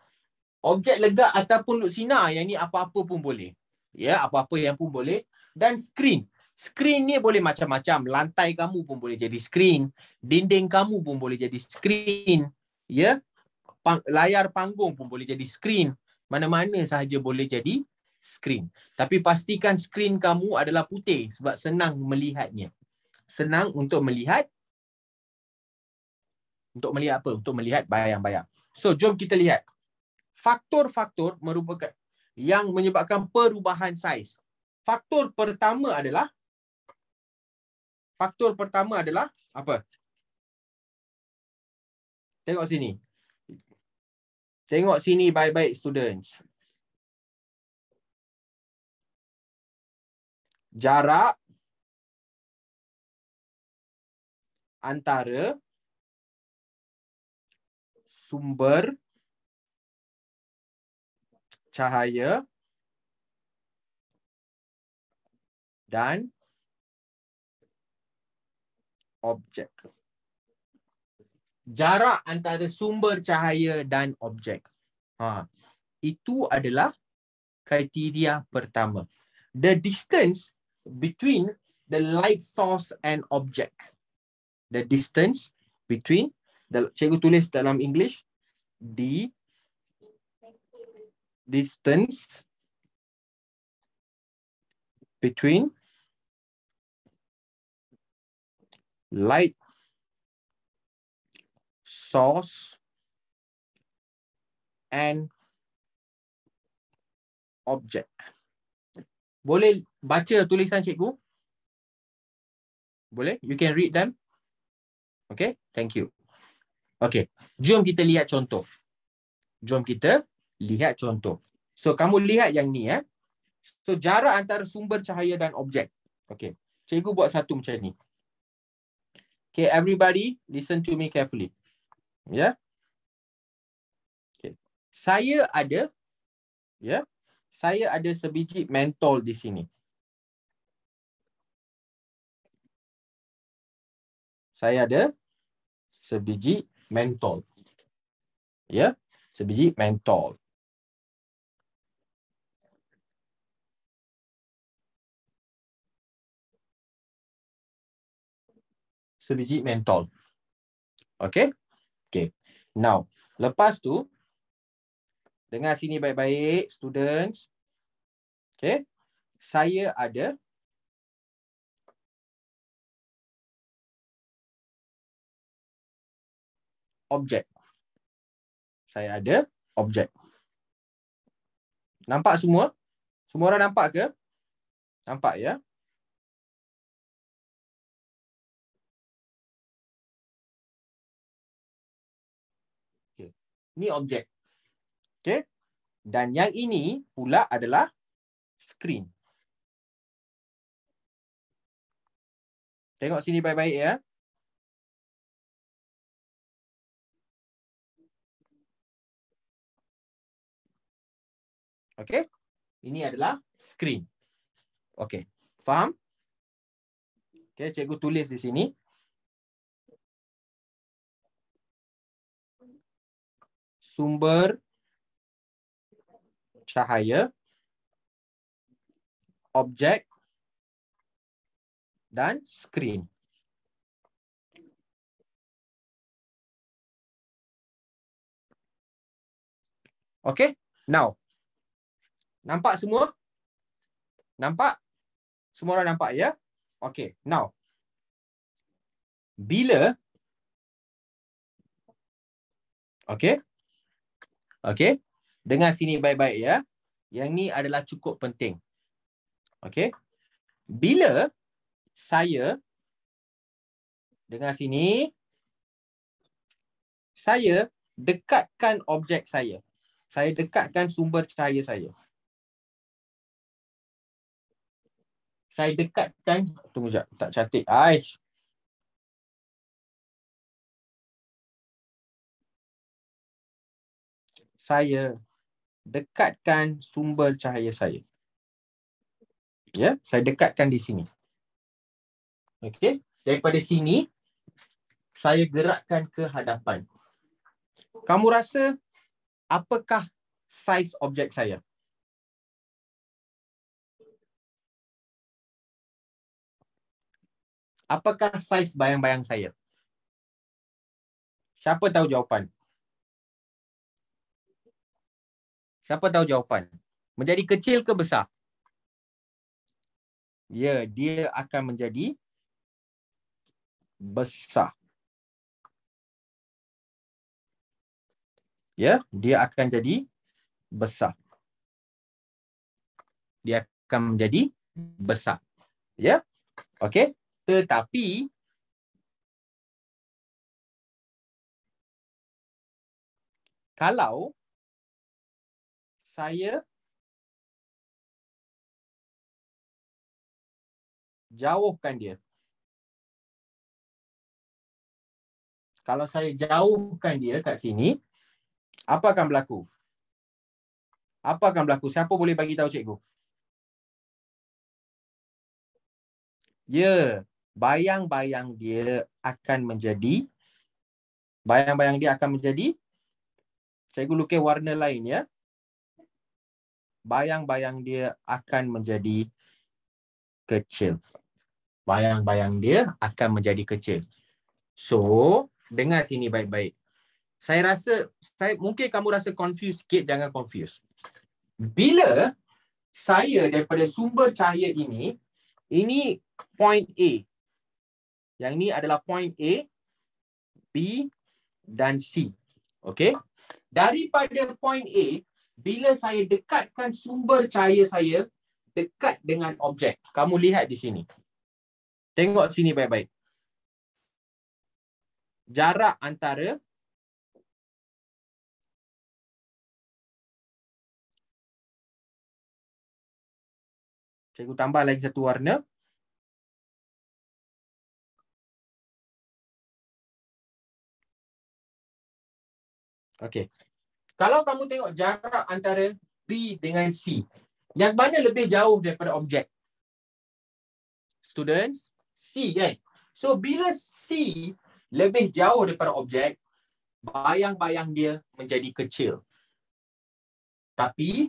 Objek legap ataupun loop sinar, yang ni apa-apa pun boleh. Ya, apa-apa yang pun boleh. Dan skrin. Skrin ni boleh macam-macam. Lantai kamu pun boleh jadi skrin. Dinding kamu pun boleh jadi skrin. Ya. layar panggung pun boleh jadi skrin. Mana-mana sahaja boleh jadi skrin. Tapi pastikan skrin kamu adalah putih sebab senang melihatnya. Senang untuk melihat. Untuk melihat apa? Untuk melihat bayang-bayang. So, jom kita lihat. Faktor-faktor merupakan yang menyebabkan perubahan saiz. Faktor pertama adalah apa? Tengok sini. Tengok sini baik-baik students. Jarak antara sumber cahaya dan objek. Jarak antara sumber cahaya dan objek. Itu adalah kriteria pertama. The distance between the light source and object. The distance between, cikgu tulis dalam English, the distance between light source and object. Boleh baca tulisan cikgu? Boleh? You can read them? Okay, thank you. Okay, jom kita lihat contoh. So, kamu lihat yang ni ya. So, jarak antara sumber cahaya dan objek. Okay, cikgu buat satu macam ni. Okay, everybody listen to me carefully. Ya. Okay. Saya ada sebiji mentol di sini. Saya ada sebiji mentol. Ya, sebiji mentol. Sebiji mentol. Okay? Okay. Now, lepas tu, dengar sini baik-baik, students. Okay? Saya ada objek. Nampak semua? Semua orang nampak ke? Nampak ya? Okay. Ni objek. Okay? Dan yang ini pula adalah skrin. Tengok sini baik-baik ya. Okay? Ini adalah skrin. Okay. Faham? Okay, cikgu tulis di sini. Sumber cahaya, objek dan skrin. Okay? Now, nampak semua? Nampak? Semua orang nampak ya? Okay, now. Bila Okay? Okay? Dengar sini baik-baik ya. Yang ni adalah cukup penting. Okay? Bila saya, dengar sini, saya dekatkan objek saya. Saya dekatkan sumber cahaya saya. Saya dekatkan, tunggu sekejap, tak cantik. Aish. Saya dekatkan sumber cahaya saya. Ya, saya dekatkan di sini. Okey, daripada sini saya gerakkan ke hadapan. Kamu rasa apakah saiz objek saya? Apakah saiz bayang-bayang saya? Siapa tahu jawapan? Siapa tahu jawapan? Menjadi kecil ke besar? Ya, dia akan menjadi besar. Ya, dia akan jadi besar. Dia akan menjadi besar. Ya, okey. Tetapi kalau saya jauhkan dia, kalau saya jauhkan dia kat sini, apa akan berlaku? Apa akan berlaku? Siapa boleh bagi tahu cikgu? Ya, bayang-bayang dia akan menjadi cikgu lukis warna lain ya. Bayang-bayang dia akan menjadi kecil. Bayang-bayang dia akan menjadi kecil. So, dengar sini baik-baik. Mungkin kamu rasa confused sikit, jangan confused. Bila saya daripada sumber cahaya ini point A. Yang ni adalah point A, B dan C. Okey? Daripada point A, bila saya dekatkan sumber cahaya saya dekat dengan objek. Kamu lihat di sini. Tengok sini baik-baik. Jarak antara cikgu tambah lagi satu warna. Okey. Kalau kamu tengok jarak antara B dengan C, yang mana lebih jauh daripada objek? Students, C kan? So, bila C lebih jauh daripada objek, bayang-bayang dia menjadi kecil. Tapi,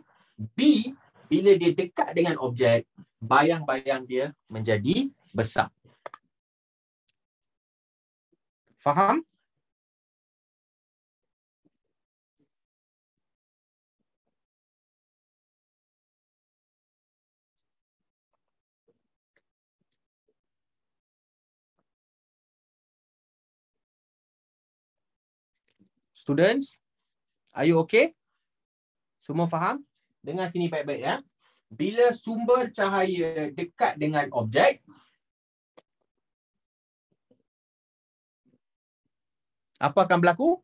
B, bila dia dekat dengan objek, bayang-bayang dia menjadi besar. Faham? Students, are you okay? Semua faham? Dengar sini baik-baik ya. Bila sumber cahaya dekat dengan objek, apa akan berlaku?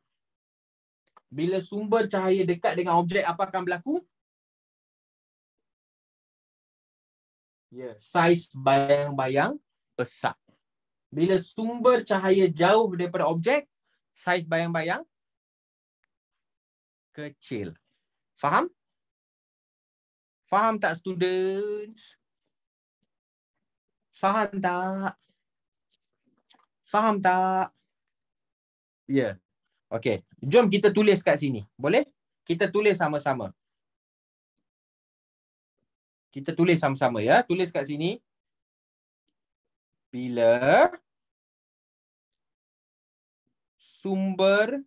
Bila sumber cahaya dekat dengan objek, apa akan berlaku? Ya, saiz bayang-bayang besar. Bila sumber cahaya jauh daripada objek, saiz bayang-bayang kecil. Faham? Faham tak, students? Faham tak? Faham tak? Ya. Okey. Jom kita tulis kat sini. Boleh? Kita tulis sama-sama. Kita tulis sama-sama ya. Tulis kat sini. Bila sumber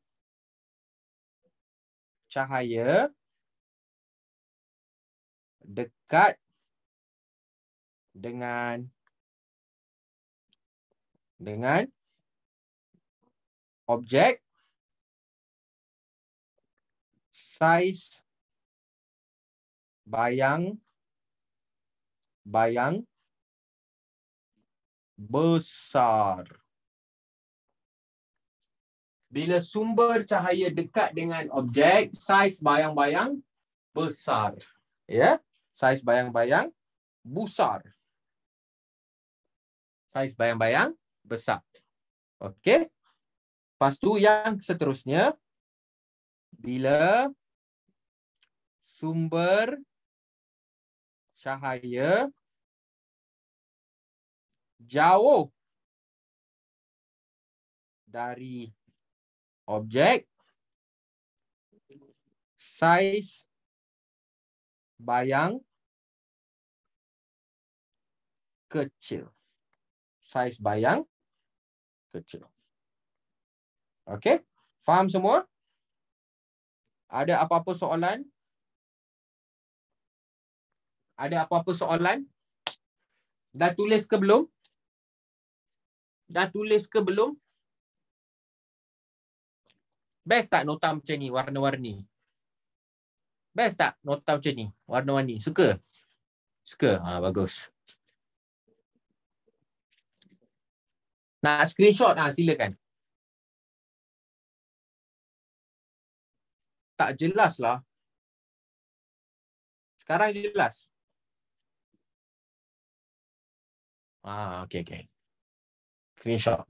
cahaya dekat dengan objek, saiz bayang besar. Bila sumber cahaya dekat dengan objek, saiz bayang-bayang besar. Ya, saiz bayang-bayang besar. Saiz bayang-bayang besar. Okey. Lepas tu yang seterusnya, bila sumber cahaya jauh dari objek, saiz bayang kecil. Saiz bayang kecil. Okey? Faham semua? Ada apa-apa soalan? Ada apa-apa soalan? Dah tulis ke belum? Dah tulis ke belum? Best tak nota macam ni, warna-warni? Best tak nota macam ni, warna-warni? Suka? Suka? Bagus. Nak screenshot? Silakan. Tak jelas lah. Sekarang jelas? Okay. Screenshot.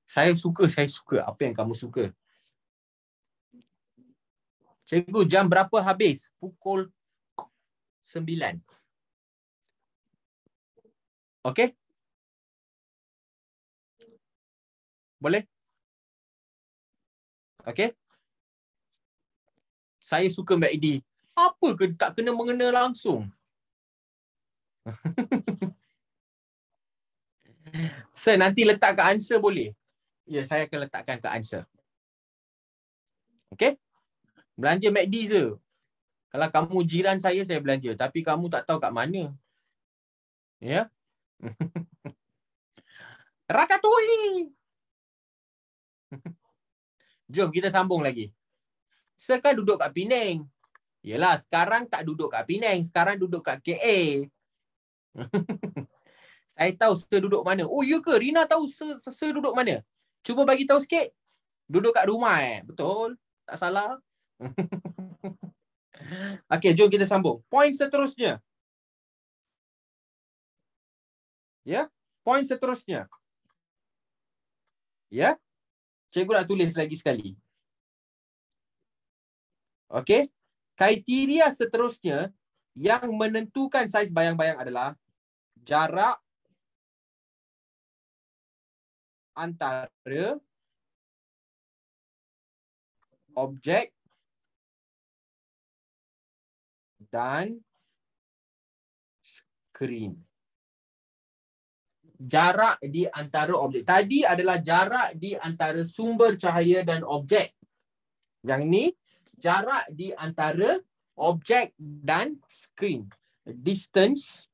Saya suka. Apa yang kamu suka? Cikgu, jam berapa habis? Pukul 9. Okey? Boleh? Okey? Saya suka Mbak Edi. Apa ke tak kena mengena langsung? Sir, nanti letak ke answer boleh? Ya, saya akan letakkan ke answer. Okey? Belanja McD je. Kalau kamu jiran saya belanja. Tapi kamu tak tahu kat mana. Ya? Ratatouille! Jom kita sambung lagi. Sir kan duduk kat Penang. Yelah, sekarang tak duduk kat Penang. Sekarang duduk kat KA. Saya tahu Sir duduk mana. Oh, ya ke? Rina tahu Sir duduk mana? Cuba bagi tahu sikit. Duduk kat rumah Betul? Tak salah. Okey, jom kita sambung. Poin seterusnya. Ya, poin seterusnya. Ya. Cikgu nak tulis lagi sekali. Okey. Kriteria seterusnya yang menentukan saiz bayang-bayang adalah jarak antara objek dan skrin. Jarak di antara objek. Tadi adalah jarak di antara sumber cahaya dan objek. Yang ni jarak di antara objek dan skrin. Distance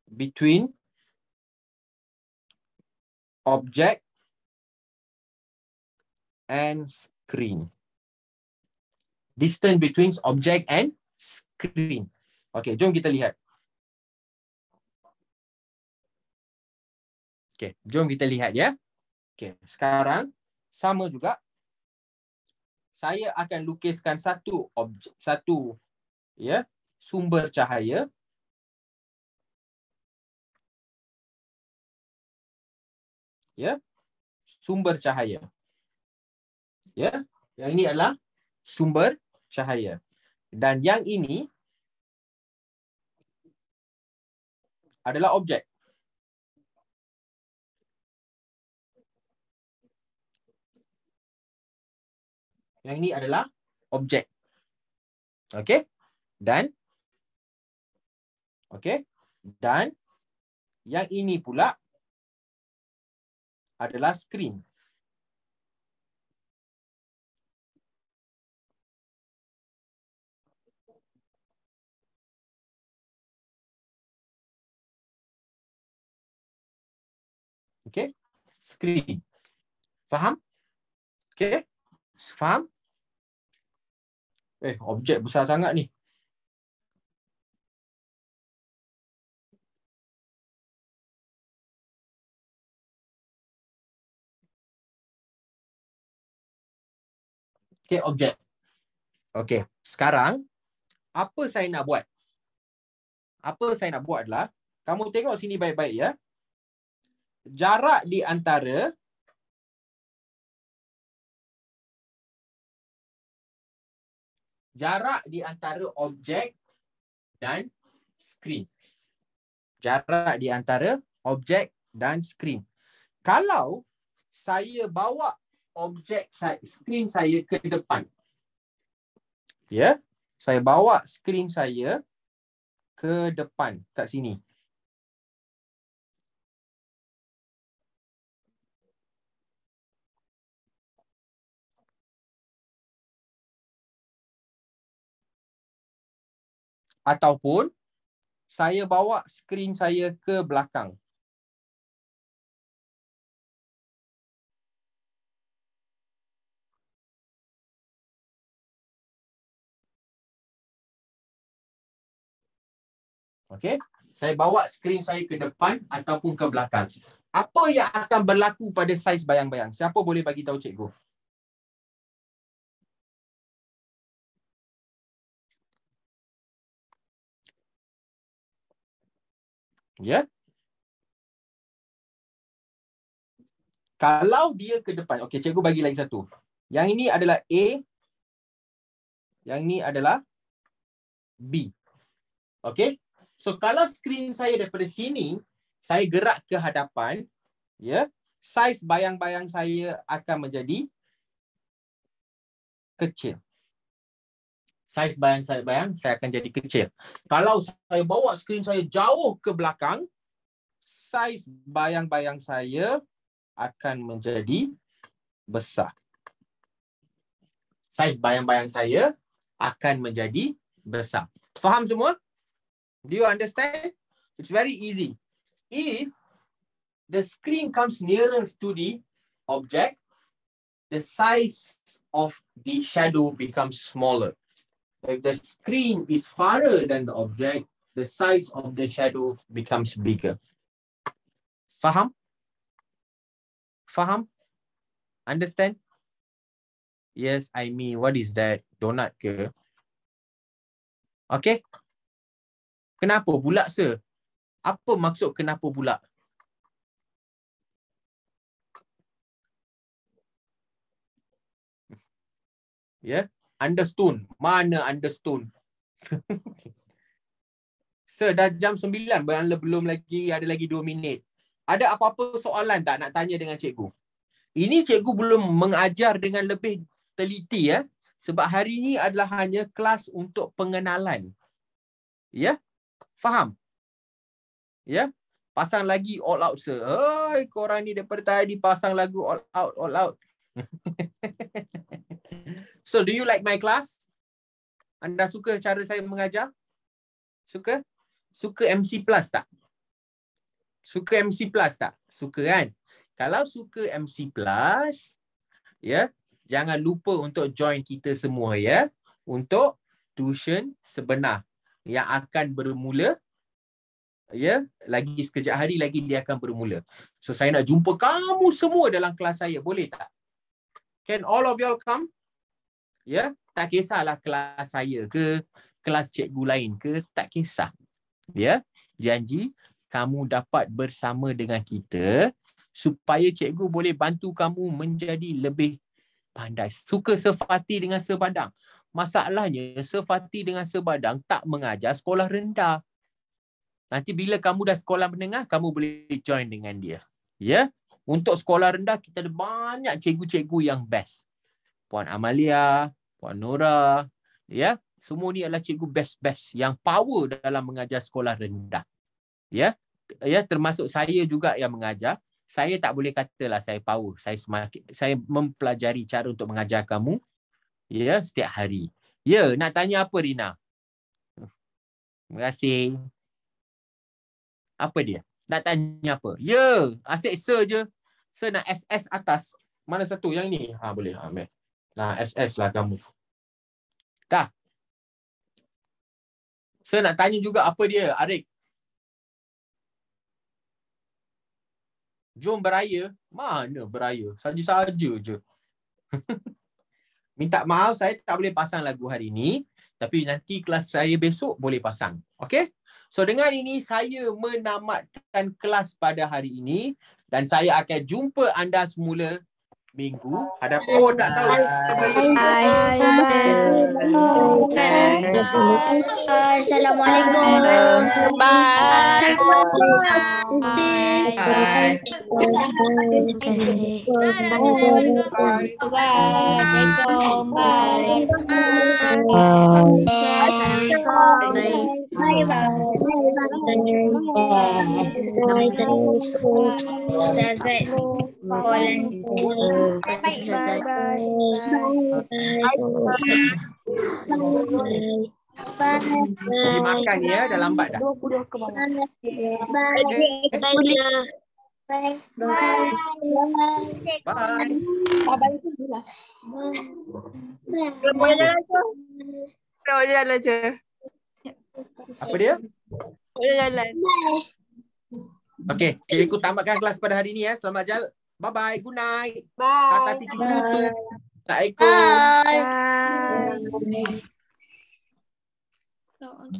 between object and screen. Distance between object and screen. Okey, jom kita lihat. Okey, jom kita lihat ya. Okey, sekarang sama juga. Saya akan lukiskan satu objek, sumber cahaya. Ya, sumber cahaya. Ya, yang ini adalah sumber cahaya. Dan yang ini adalah objek. Yang ini adalah objek. Okey? Dan yang ini pula adalah skrin. Okey? Skrin. Faham? Okey? Faham? Objek besar sangat ni. Okey, objek. Okey, sekarang apa saya nak buat? Apa saya nak buat adalah, kamu tengok sini baik-baik ya. Jarak di antara objek dan skrin. Jarak di antara objek dan skrin. Kalau saya bawa skrin saya ke depan. Ya, saya bawa skrin saya ke depan kat sini. ataupun saya bawa skrin saya ke belakang. Okey, saya bawa skrin saya ke depan ataupun ke belakang. Apa yang akan berlaku pada saiz bayang-bayang? Siapa boleh bagi tahu cikgu? Ya. Kalau dia ke depan, okey, cikgu bagi lagi satu. Yang ini adalah A, yang ini adalah B. Okey. So kalau skrin saya daripada sini, saya gerak ke hadapan, ya, saiz bayang-bayang saya akan menjadi kecil. Saiz bayang saya akan jadi kecil. Kalau saya bawa skrin saya jauh ke belakang, saiz bayang-bayang saya akan menjadi besar. Saiz bayang-bayang saya akan menjadi besar. Faham semua? Do you understand? It's very easy. If the screen comes nearer to the object, the size of the shadow becomes smaller. If the screen is farther than the object, the size of the shadow becomes bigger. Faham? Faham? Understand? Yes, I mean, what is that? Donut ke? Okay? Kenapa pula, sir? Apa maksud kenapa pula? Ya, yeah. Understone. Mana understone? Sir, dah jam 9, belum lagi, ada lagi 2 minit. Ada apa-apa soalan tak nak tanya dengan cikgu? Ini cikgu belum mengajar dengan lebih teliti, ya. Sebab hari ini adalah hanya kelas untuk pengenalan. Ya? Faham? Ya? Pasang lagi all out, sir. Hei, korang ni daripada tadi pasang lagu all out, all out. So, do you like my class? Anda suka cara saya mengajar? Suka? Suka MC Plus tak? Suka MC Plus tak? Suka kan? Kalau suka MC Plus, ya, jangan lupa untuk join kita semua, ya, untuk tuition sebenar yang akan bermula, ya, lagi sekejap hari lagi dia akan bermula. So saya nak jumpa kamu semua dalam kelas saya, boleh tak? Can all of y'all come? Ya, tak kisahlah kelas saya ke, kelas cikgu lain ke, tak kisah. Ya, janji kamu dapat bersama dengan kita supaya cikgu boleh bantu kamu menjadi lebih pandai. Suka Sefati dengan Sebadang. Masalahnya Sefati dengan Sebadang tak mengajar sekolah rendah. Nanti bila kamu dah sekolah menengah, kamu boleh join dengan dia. Ya, untuk sekolah rendah kita ada banyak cikgu-cikgu yang best. Puan Amalia, Puan Nora, ya, semua ni adalah cikgu best-best yang power dalam mengajar sekolah rendah. Ya, ya, termasuk saya juga yang mengajar. Saya tak boleh katalah saya power. Saya mempelajari cara untuk mengajar kamu, ya, setiap hari. Ya, nak tanya apa, Rina? Terima kasih. Apa dia? Nak tanya apa? Ya, asyik sir je. Sir nak SS atas. Mana satu? Yang ni? Ha, boleh. Ambil. Nah, SS lah kamu. Dah. Sir nak tanya juga apa dia, Arik? Jom beraya. Mana beraya? Saja-saja je. Minta maaf, saya tak boleh pasang lagu hari ini. Tapi nanti kelas saya besok boleh pasang. Okey? So dengan ini saya menamatkan kelas pada hari ini. Dan saya akan jumpa anda semula minggu hadapan. Oh, tak tahu. Assalamualaikum. Bye. Bye. Pergi makan ya, dah lambat dah. Bye. Bye. Boleh jalan je. Boleh jalan je. Apa dia? Boleh jalan. Okey, cikgu tamatkan kelas pada hari ni ya. Selamat jalan. Bye-bye. Good night. Bye. Tata titi tutu. Assalamualaikum. Bye.